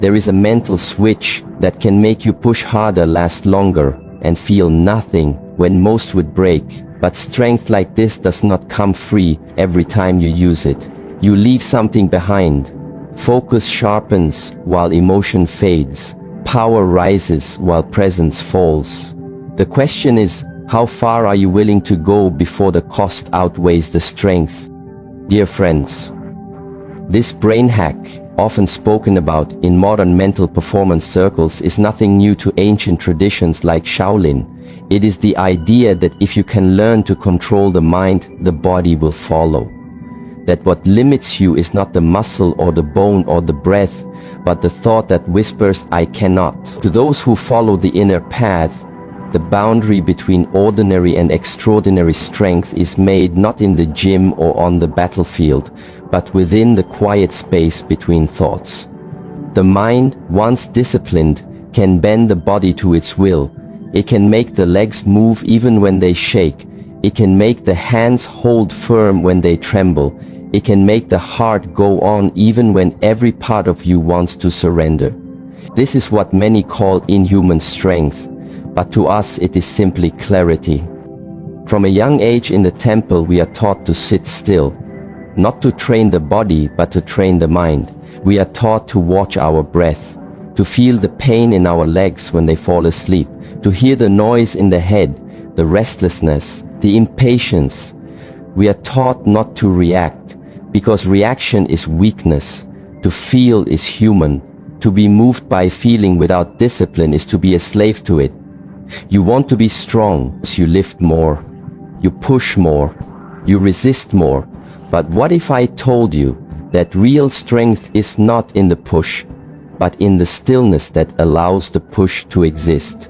There is a mental switch that can make you push harder, last longer, and feel nothing when most would break. But strength like this does not come free every time you use it. You leave something behind. Focus sharpens while emotion fades. Power rises while presence falls. The question is, how far are you willing to go before the cost outweighs the strength? Dear friends, this brain hack, often spoken about in modern mental performance circles, is nothing new to ancient traditions like Shaolin. It is the idea that if you can learn to control the mind, the body will follow. That what limits you is not the muscle or the bone or the breath, but the thought that whispers, "I cannot." To those who follow the inner path, the boundary between ordinary and extraordinary strength is made not in the gym or on the battlefield, but within the quiet space between thoughts. The mind, once disciplined, can bend the body to its will. It can make the legs move even when they shake. It can make the hands hold firm when they tremble. It can make the heart go on even when every part of you wants to surrender. This is what many call inhuman strength, but to us it is simply clarity. From a young age in the temple we are taught to sit still, not to train the body but to train the mind. We are taught to watch our breath, to feel the pain in our legs when they fall asleep, to hear the noise in the head, the restlessness, the impatience. We are taught not to react, because reaction is weakness. To feel is human. To be moved by feeling without discipline is to be a slave to it. You want to be strong, so you lift more, you push more, you resist more. But what if I told you that real strength is not in the push, but in the stillness that allows the push to exist?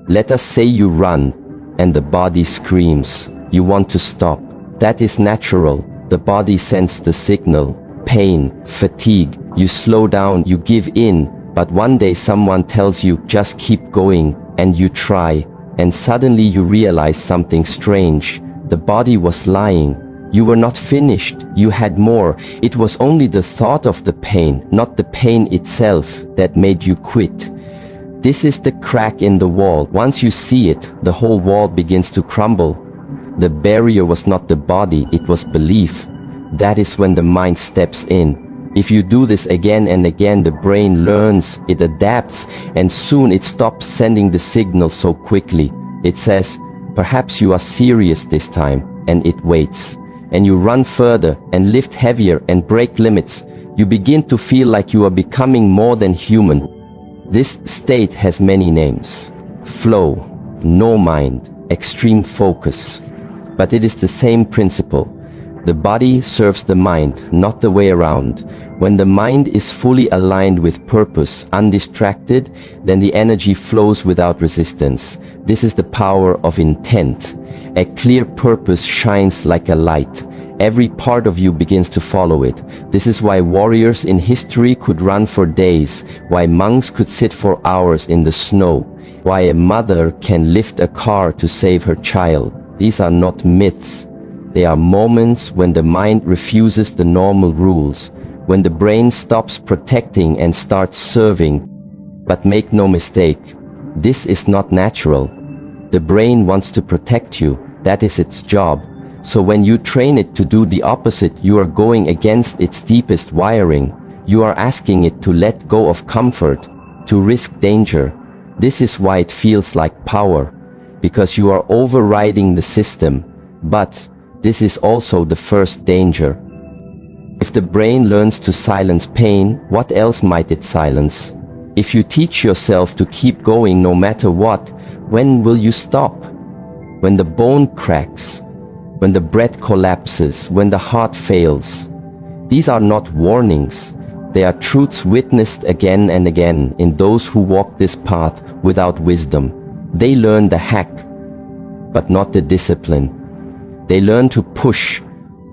Let us say you run, and the body screams. You want to stop. That is natural. The body sends the signal. Pain, fatigue. You slow down, you give in. But one day someone tells you, just keep going, and you try. And suddenly you realize something strange. The body was lying. You were not finished. You had more. It was only the thought of the pain, not the pain itself, that made you quit. This is the crack in the wall. Once you see it, the whole wall begins to crumble. The barrier was not the body, it was belief. That is when the mind steps in. If you do this again and again, the brain learns, it adapts, and soon it stops sending the signal so quickly. It says, perhaps you are serious this time, and it waits. And you run further, and lift heavier, and break limits. You begin to feel like you are becoming more than human. This state has many names. Flow, no mind, extreme focus. But it is the same principle. The body serves the mind, not the way around. When the mind is fully aligned with purpose, undistracted, then the energy flows without resistance. This is the power of intent. A clear purpose shines like a light. Every part of you begins to follow it. This is why warriors in history could run for days, why monks could sit for hours in the snow, why a mother can lift a car to save her child. These are not myths. They are moments when the mind refuses the normal rules, when the brain stops protecting and starts serving. But make no mistake, this is not natural. The brain wants to protect you. That is its job. So when you train it to do the opposite, you are going against its deepest wiring. You are asking it to let go of comfort, to risk danger. This is why it feels like power, because you are overriding the system. But this is also the first danger. If the brain learns to silence pain, what else might it silence? If you teach yourself to keep going no matter what, when will you stop? When the bone cracks, when the breath collapses, when the heart fails. These are not warnings. They are truths witnessed again and again in those who walk this path without wisdom. They learn the hack, but not the discipline. They learn to push,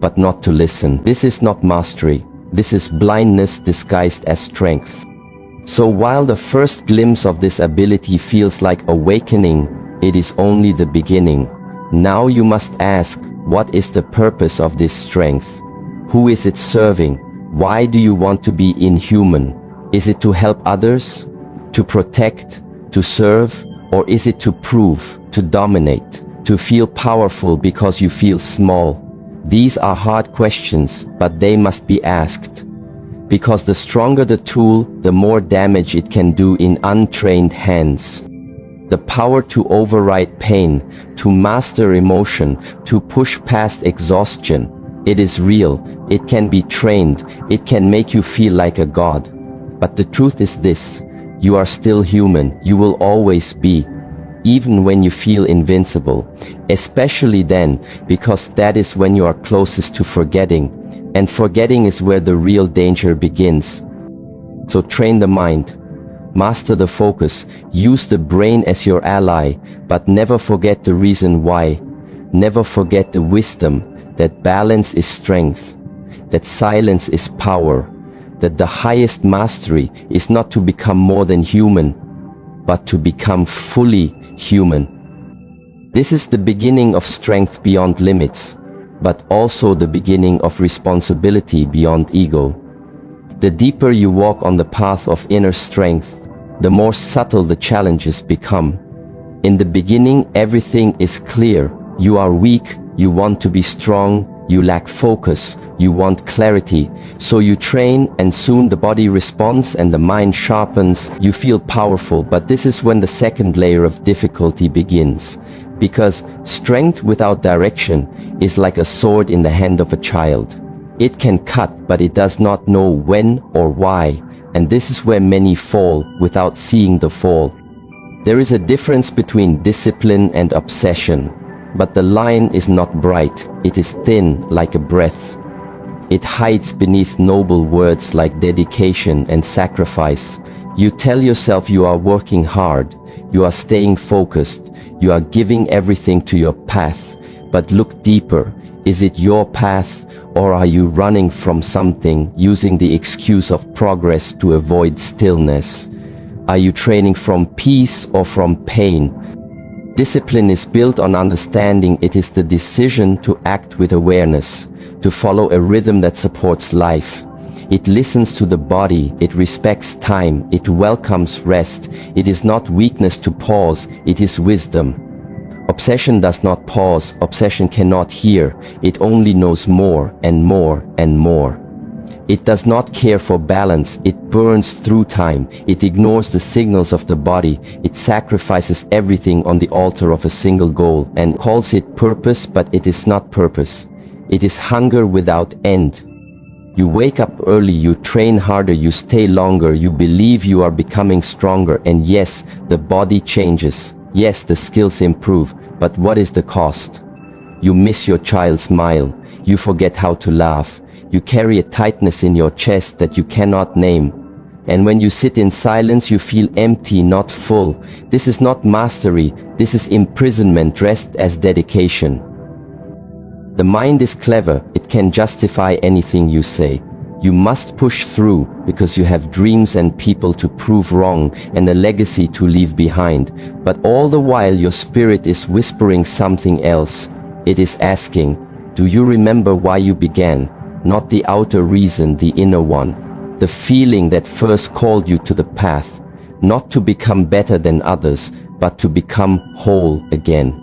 but not to listen. This is not mastery. This is blindness disguised as strength. So while the first glimpse of this ability feels like awakening, it is only the beginning. Now you must ask, what is the purpose of this strength? Who is it serving? Why do you want to be inhuman? Is it to help others? To protect? To serve? Or is it to prove? To dominate? To feel powerful because you feel small? These are hard questions, but they must be asked. Because the stronger the tool, the more damage it can do in untrained hands. The power to override pain, to master emotion, to push past exhaustion. It is real, it can be trained, it can make you feel like a god. But the truth is this: you are still human, you will always be. Even when you feel invincible. Especially then, because that is when you are closest to forgetting. And forgetting is where the real danger begins. So train the mind. Master the focus. Use the brain as your ally, but never forget the reason why. Never forget the wisdom that balance is strength, that silence is power, that the highest mastery is not to become more than human, but to become fully human. This is the beginning of strength beyond limits, but also the beginning of responsibility beyond ego. The deeper you walk on the path of inner strength, the more subtle the challenges become. In the beginning, everything is clear. You are weak, you want to be strong, you lack focus, you want clarity. So you train, and soon the body responds and the mind sharpens. You feel powerful, but this is when the second layer of difficulty begins. Because strength without direction is like a sword in the hand of a child. It can cut, but it does not know when or why. And this is where many fall without seeing the fall. There is a difference between discipline and obsession. But the line is not bright, it is thin like a breath. It hides beneath noble words like dedication and sacrifice. You tell yourself you are working hard, you are staying focused, you are giving everything to your path. But look deeper. Is it your path, or are you running from something, using the excuse of progress to avoid stillness? Are you training from peace or from pain? Discipline is built on understanding. It is the decision to act with awareness, to follow a rhythm that supports life. It listens to the body, it respects time, it welcomes rest. It is not weakness to pause, it is wisdom. Obsession does not pause, obsession cannot hear, it only knows more and more and more. It does not care for balance, it burns through time, it ignores the signals of the body, it sacrifices everything on the altar of a single goal and calls it purpose, but it is not purpose. It is hunger without end. You wake up early, you train harder, you stay longer, you believe you are becoming stronger, and yes, the body changes. Yes, the skills improve, but what is the cost? You miss your child's smile, you forget how to laugh, you carry a tightness in your chest that you cannot name. And when you sit in silence, you feel empty, not full. This is not mastery, this is imprisonment dressed as dedication. The mind is clever, it can justify anything you say. You must push through because you have dreams and people to prove wrong and a legacy to leave behind. But all the while your spirit is whispering something else. It is asking, do you remember why you began? Not the outer reason, the inner one. The feeling that first called you to the path. Not to become better than others, but to become whole again.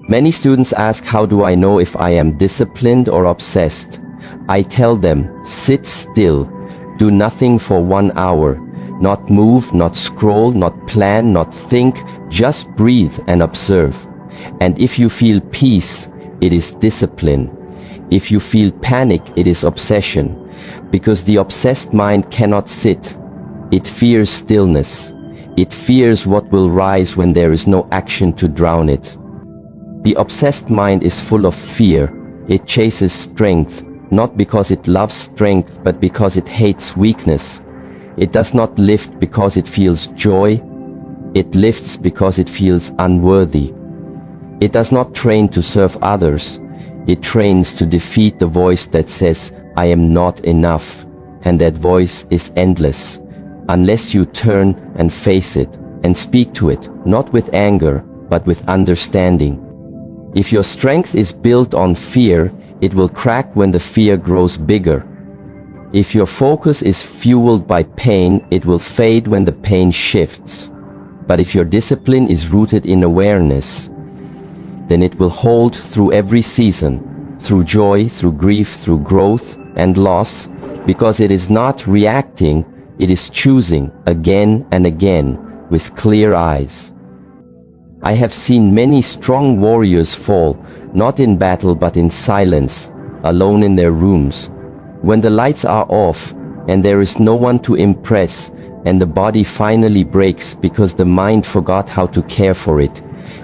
Many students ask, how do I know if I am disciplined or obsessed? I tell them, sit still, do nothing for 1 hour, not move, not scroll, not plan, not think, just breathe and observe. And if you feel peace, it is discipline. If you feel panic, it is obsession. Because the obsessed mind cannot sit. It fears stillness. It fears what will rise when there is no action to drown it. The obsessed mind is full of fear. It chases strength. Not because it loves strength, but because it hates weakness. It does not lift because it feels joy. It lifts because it feels unworthy. It does not train to serve others. It trains to defeat the voice that says, I am not enough. And that voice is endless. Unless you turn and face it and speak to it, not with anger, but with understanding. If your strength is built on fear, it will crack when the fear grows bigger. If your focus is fueled by pain, it will fade when the pain shifts. But if your discipline is rooted in awareness, then it will hold through every season, through joy, through grief, through growth and loss, because it is not reacting, it is choosing again and again with clear eyes. I have seen many strong warriors fall, not in battle but in silence, alone in their rooms. When the lights are off and there is no one to impress, and the body finally breaks because the mind forgot how to care for it,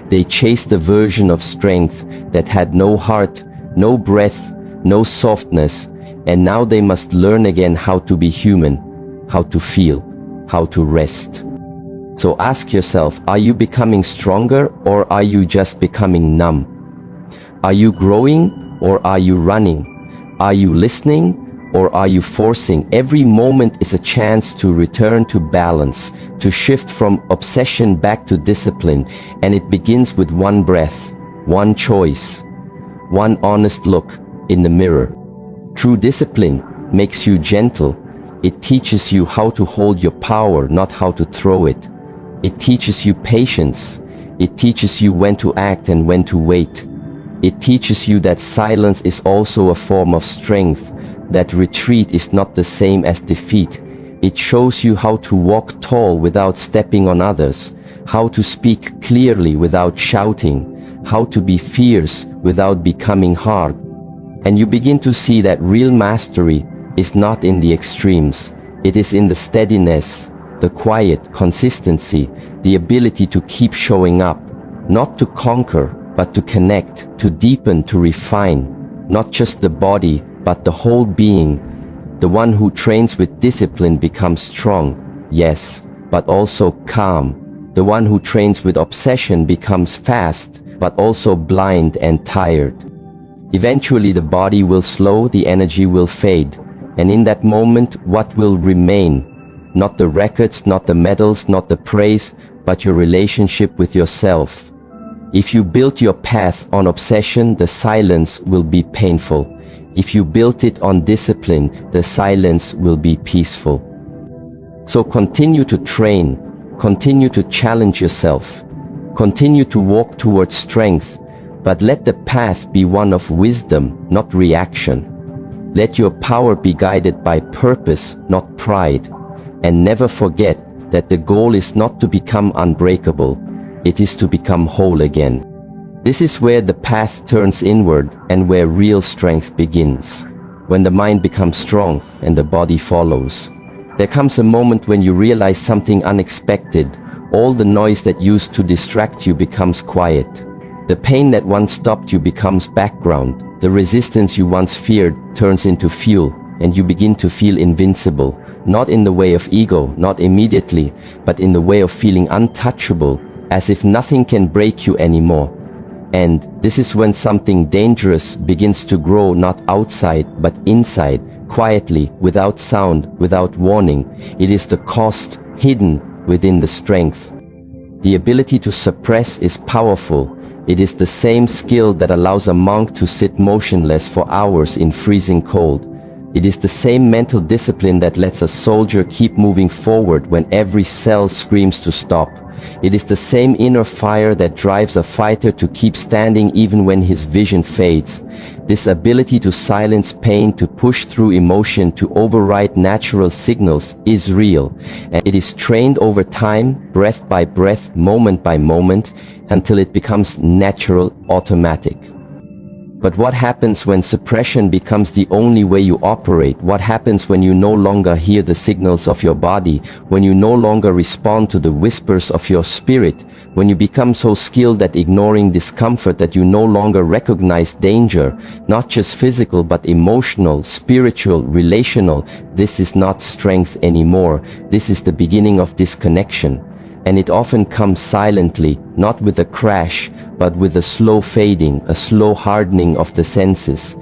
they chased a version of strength that had no heart, no breath, no softness, and now they must learn again how to be human, how to feel, how to rest. So ask yourself, are you becoming stronger or are you just becoming numb? Are you growing or are you running? Are you listening or are you forcing? Every moment is a chance to return to balance, to shift from obsession back to discipline, and it begins with one breath, one choice, one honest look in the mirror. True discipline makes you gentle. It teaches you how to hold your power, not how to throw it. It teaches you patience. It teaches you when to act and when to wait. It teaches you that silence is also a form of strength, that retreat is not the same as defeat. It shows you how to walk tall without stepping on others, how to speak clearly without shouting, how to be fierce without becoming hard. And you begin to see that real mastery is not in the extremes. It is in the steadiness, the quiet consistency, the ability to keep showing up, not to conquer, but to connect, to deepen, to refine, not just the body, but the whole being. The one who trains with discipline becomes strong, yes, but also calm. The one who trains with obsession becomes fast, but also blind and tired. Eventually the body will slow, the energy will fade, and in that moment what will remain? Not the records, not the medals, not the praise, but your relationship with yourself. If you built your path on obsession, the silence will be painful. If you built it on discipline, the silence will be peaceful. So continue to train, continue to challenge yourself, continue to walk towards strength, but let the path be one of wisdom, not reaction. Let your power be guided by purpose, not pride. And never forget that the goal is not to become unbreakable, it is to become whole again. This is where the path turns inward and where real strength begins. When the mind becomes strong and the body follows. There comes a moment when you realize something unexpected. All the noise that used to distract you becomes quiet. The pain that once stopped you becomes background. The resistance you once feared turns into fuel, and you begin to feel invincible. Not in the way of ego, not immediately, but in the way of feeling untouchable, as if nothing can break you anymore. And this is when something dangerous begins to grow, not outside, but inside, quietly, without sound, without warning. It is the cost hidden within the strength. The ability to suppress is powerful. It is the same skill that allows a monk to sit motionless for hours in freezing cold. It is the same mental discipline that lets a soldier keep moving forward when every cell screams to stop. It is the same inner fire that drives a fighter to keep standing even when his vision fades. This ability to silence pain, to push through emotion, to override natural signals is real. And it is trained over time, breath by breath, moment by moment, until it becomes natural, automatic. But what happens when suppression becomes the only way you operate? What happens when you no longer hear the signals of your body? When you no longer respond to the whispers of your spirit? When you become so skilled at ignoring discomfort that you no longer recognize danger, not just physical but emotional, spiritual, relational? This is not strength anymore. This is the beginning of disconnection. And it often comes silently, not with a crash, but with a slow fading, a slow hardening of the senses.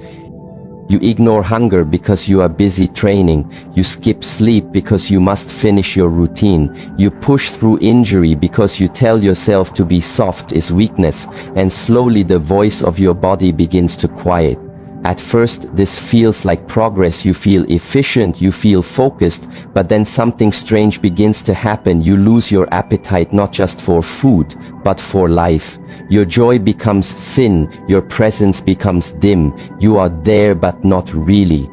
You ignore hunger because you are busy training. You skip sleep because you must finish your routine. You push through injury because you tell yourself to be soft is weakness, and slowly the voice of your body begins to quiet. At first, this feels like progress. You feel efficient, you feel focused, but then something strange begins to happen. You lose your appetite not just for food, but for life. Your joy becomes thin, your presence becomes dim. You are there, but not really.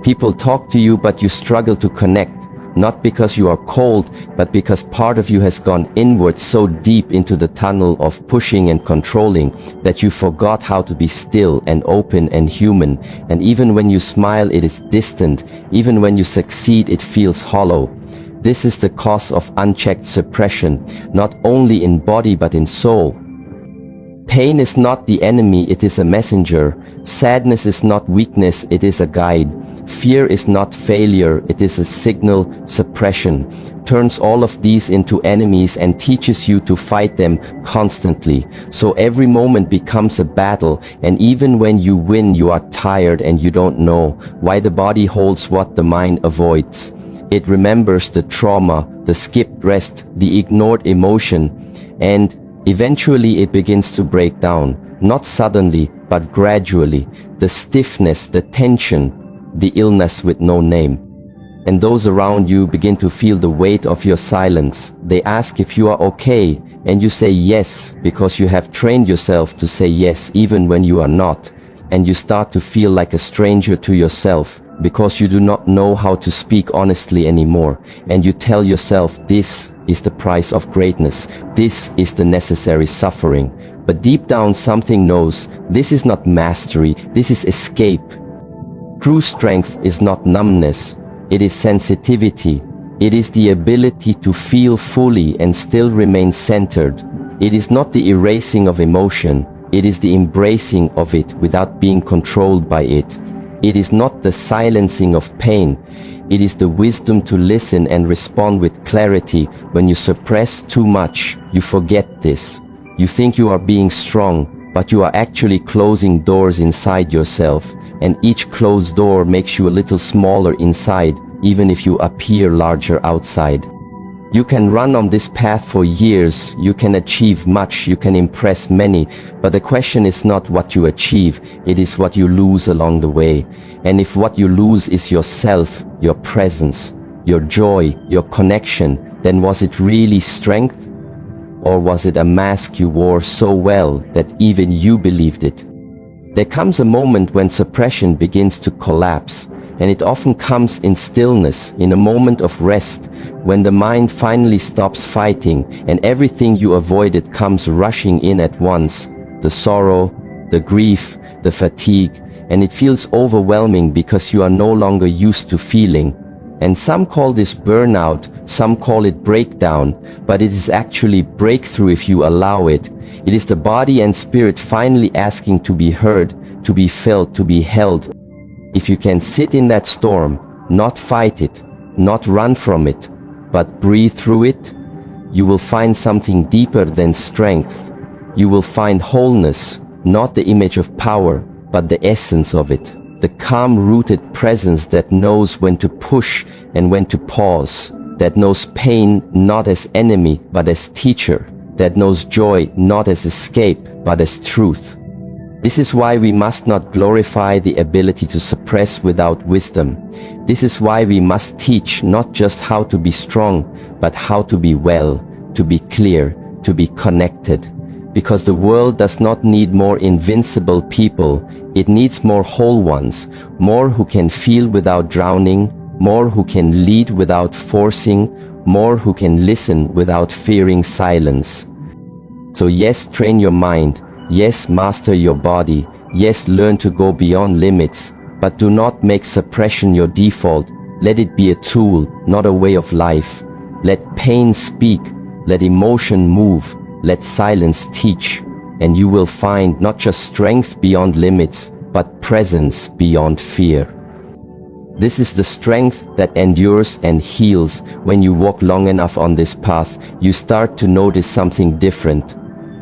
People talk to you, but you struggle to connect. Not because you are cold, but because part of you has gone inward so deep into the tunnel of pushing and controlling that you forgot how to be still and open and human. And even when you smile, it is distant. Even when you succeed, it feels hollow. This is the cause of unchecked suppression, not only in body but in soul. Pain is not the enemy, it is a messenger. Sadness is not weakness, it is a guide. Fear is not failure, it is a signal. Suppression turns all of these into enemies and teaches you to fight them constantly. So every moment becomes a battle, and even when you win, you are tired and you don't know why. The body holds what the mind avoids. It remembers the trauma, the skipped rest, the ignored emotion, and eventually it begins to break down. Not suddenly, but gradually. The stiffness, the tension, the illness with no name. And those around you begin to feel the weight of your silence. They ask if you are okay, and you say yes, because you have trained yourself to say yes even when you are not. And you start to feel like a stranger to yourself, because you do not know how to speak honestly anymore. And you tell yourself, this is the price of greatness. This is the necessary suffering. But deep down something knows, this is not mastery, this is escape. True strength is not numbness, it is sensitivity. It is the ability to feel fully and still remain centered. It is not the erasing of emotion, it is the embracing of it without being controlled by it. It is not the silencing of pain, it is the wisdom to listen and respond with clarity. When you suppress too much, you forget this. You think you are being strong, but you are actually closing doors inside yourself. And each closed door makes you a little smaller inside, even if you appear larger outside. You can run on this path for years, you can achieve much, you can impress many, but the question is not what you achieve, it is what you lose along the way. And if what you lose is yourself, your presence, your joy, your connection, then was it really strength? Or was it a mask you wore so well that even you believed it? There comes a moment when suppression begins to collapse, and it often comes in stillness, in a moment of rest, when the mind finally stops fighting and everything you avoided comes rushing in at once. The sorrow, the grief, the fatigue, and it feels overwhelming because you are no longer used to feeling. And some call this burnout, some call it breakdown, but it is actually breakthrough if you allow it. It is the body and spirit finally asking to be heard, to be felt, to be held. If you can sit in that storm, not fight it, not run from it, but breathe through it, you will find something deeper than strength. You will find wholeness, not the image of power, but the essence of it. The calm-rooted presence that knows when to push and when to pause, that knows pain not as enemy but as teacher, that knows joy not as escape but as truth. This is why we must not glorify the ability to suppress without wisdom. This is why we must teach not just how to be strong, but how to be well, to be clear, to be connected. Because the world does not need more invincible people, it needs more whole ones, more who can feel without drowning, more who can lead without forcing, more who can listen without fearing silence. So yes, train your mind, yes, master your body, yes, learn to go beyond limits, but do not make suppression your default. Let it be a tool, not a way of life. Let pain speak, let emotion move. Let silence teach, and you will find not just strength beyond limits, but presence beyond fear. This is the strength that endures and heals. When you walk long enough on this path, you start to notice something different.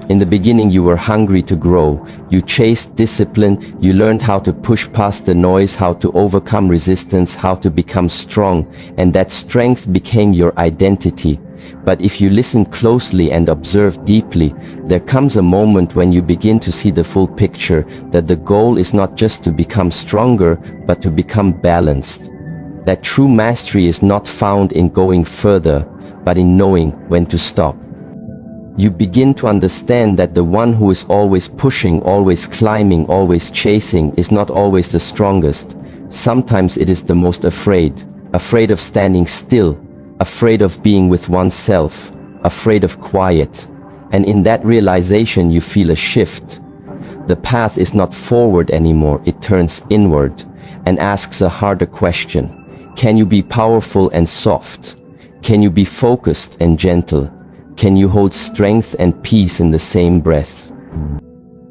In the beginning you were hungry to grow, you chased discipline, you learned how to push past the noise, how to overcome resistance, how to become strong, and that strength became your identity. But if you listen closely and observe deeply, there comes a moment when you begin to see the full picture, that the goal is not just to become stronger, but to become balanced. That true mastery is not found in going further, but in knowing when to stop. You begin to understand that the one who is always pushing, always climbing, always chasing is not always the strongest. Sometimes it is the most afraid of standing still, afraid of being with oneself, afraid of quiet. And in that realization you feel a shift. The path is not forward anymore, it turns inward and asks a harder question. Can you be powerful and soft? Can you be focused and gentle? Can you hold strength and peace in the same breath?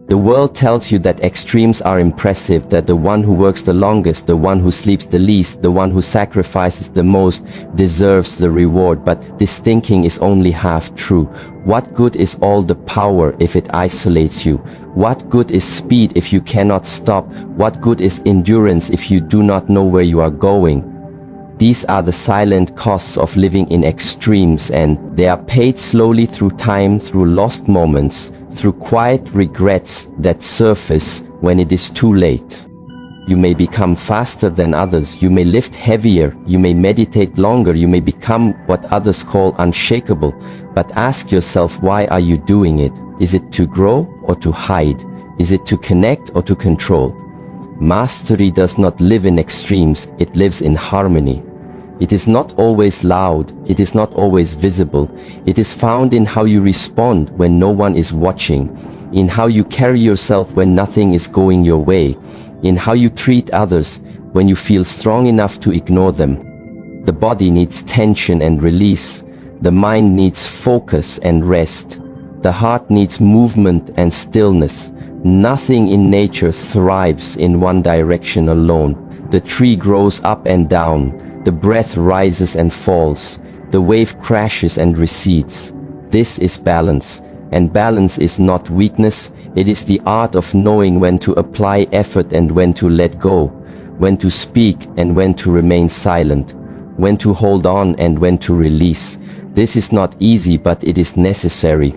The world tells you that extremes are impressive, that the one who works the longest, the one who sleeps the least, the one who sacrifices the most deserves the reward, but this thinking is only half true. What good is all the power if it isolates you? What good is speed if you cannot stop? What good is endurance if you do not know where you are going? These are the silent costs of living in extremes, and they are paid slowly through time, through lost moments, through quiet regrets that surface when it is too late. You may become faster than others, you may lift heavier, you may meditate longer, you may become what others call unshakable, but ask yourself, why are you doing it? Is it to grow or to hide? Is it to connect or to control? Mastery does not live in extremes, it lives in harmony. It is not always loud, it is not always visible. It is found in how you respond when no one is watching, in how you carry yourself when nothing is going your way, in how you treat others when you feel strong enough to ignore them. The body needs tension and release. The mind needs focus and rest. The heart needs movement and stillness. Nothing in nature thrives in one direction alone. The tree grows up and down. The breath rises and falls. The wave crashes and recedes. This is balance. And balance is not weakness. It is the art of knowing when to apply effort and when to let go, when to speak and when to remain silent, when to hold on and when to release. This is not easy, but it is necessary.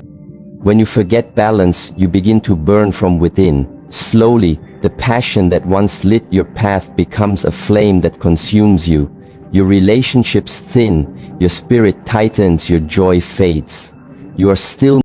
When you forget balance, you begin to burn from within. Slowly, the passion that once lit your path becomes a flame that consumes you. Your relationships thin, your spirit tightens, your joy fades. You are still